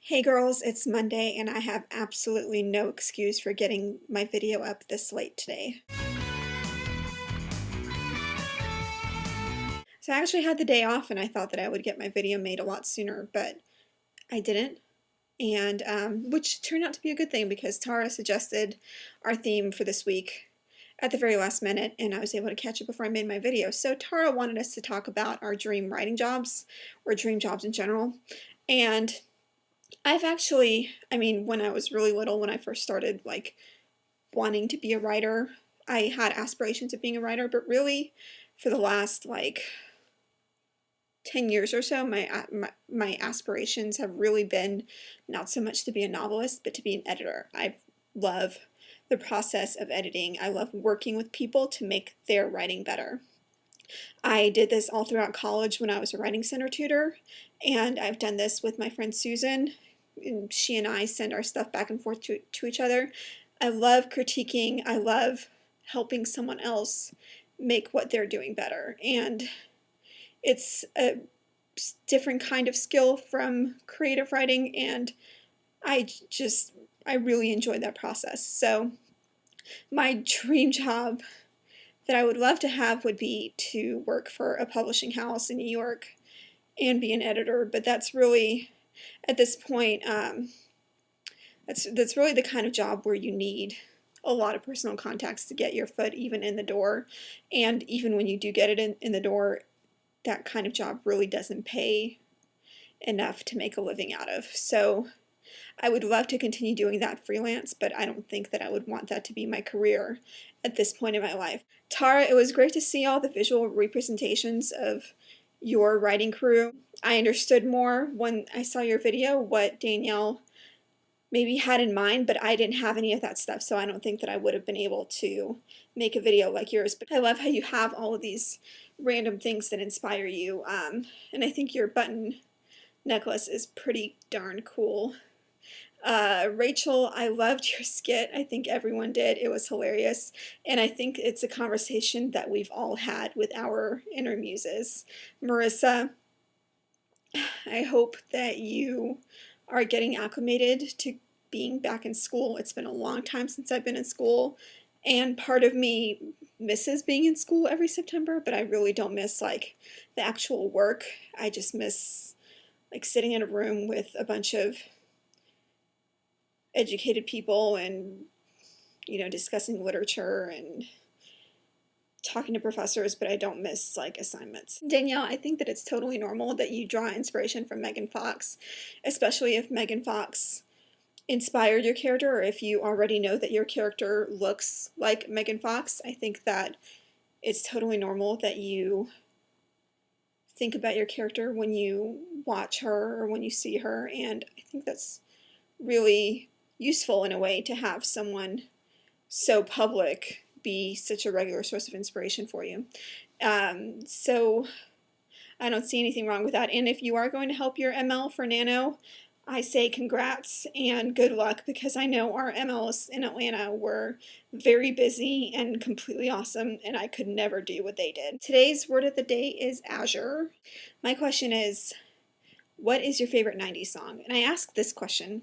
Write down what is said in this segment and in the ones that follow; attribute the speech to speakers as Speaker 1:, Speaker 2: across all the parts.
Speaker 1: Hey girls, it's Monday and I have absolutely no excuse for getting my video up this late today. So I actually had the day off and I thought that I would get my video made a lot sooner, but I didn't. And which turned out to be a good thing because Tara suggested our theme for this week at the very last minute and I was able to catch it before I made my video. So Tara wanted us to talk about our dream writing jobs or dream jobs in general. And I've actually, when I was really little, when I first started wanting to be a writer, I had aspirations of being a writer, but really for the last 10 years or so, my aspirations have really been not so much to be a novelist, but to be an editor. I love the process of editing. I love working with people to make their writing better. I did this all throughout college when I was a writing center tutor, and I've done this with my friend Susan. And she and I send our stuff back and forth to each other. I love critiquing. I love helping someone else make what they're doing better. And it's a different kind of skill from creative writing, and I really enjoy that process. So my dream job that I would love to have would be to work for a publishing house in New York and be an editor, but that's really, at this point, that's really the kind of job where you need a lot of personal contacts to get your foot even in the door, and even when you do get it in the door, that kind of job really doesn't pay enough to make a living out of. So I would love to continue doing that freelance, but I don't think that I would want that to be my career at this point in my life. Tara, it was great to see all the visual representations of your writing crew. I understood more when I saw your video what Danielle maybe had in mind, but I didn't have any of that stuff, so I don't think that I would have been able to make a video like yours. But I love how you have all of these random things that inspire you, and I think your button necklace is pretty darn cool. Rachel, I loved your skit. I think everyone did. It was hilarious. And I think it's a conversation that we've all had with our inner muses. Marissa, I hope that you are getting acclimated to being back in school. It's been a long time since I've been in school. And part of me misses being in school every September, but I really don't miss the actual work. I just miss sitting in a room with a bunch of educated people and discussing literature and talking to professors, but I don't miss assignments. Danielle, I think that it's totally normal that you draw inspiration from Megan Fox, especially if Megan Fox inspired your character, or if you already know that your character looks like Megan Fox. I think that it's totally normal that you think about your character when you watch her or when you see her, and I think that's really useful in a way to have someone so public be such a regular source of inspiration for you. So I don't see anything wrong with that. And if you are going to help your ML for Nano, I say congrats and good luck, because I know our MLs in Atlanta were very busy and completely awesome, and I could never do what they did. Today's word of the day is Azure. My question is, what is your favorite 90s song? And I ask this question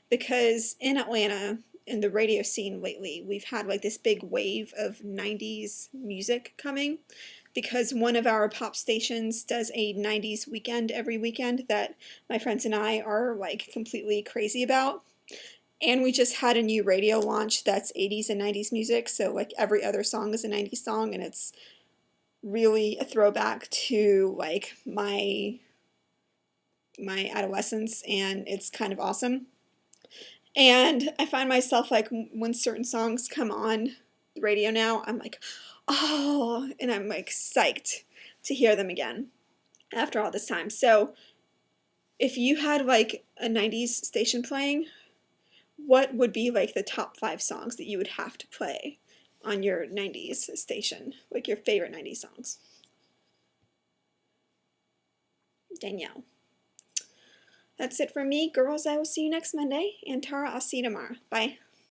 Speaker 1: because in Atlanta, in the radio scene lately, we've had this big wave of 90s music coming, because one of our pop stations does a 90s weekend every weekend that my friends and I are completely crazy about. And we just had a new radio launch that's 80s and 90s music, so every other song is a 90s song, and it's really a throwback to my adolescence, and it's kind of awesome. And I find myself when certain songs come on the radio now, I'm oh, and I'm psyched to hear them again after all this time. So if you had a 90s station playing, what would be the top 5 songs that you would have to play on your 90s station, your favorite 90s songs? Danielle. That's it from me. Girls, I will see you next Monday. And Tara, I'll see you tomorrow. Bye.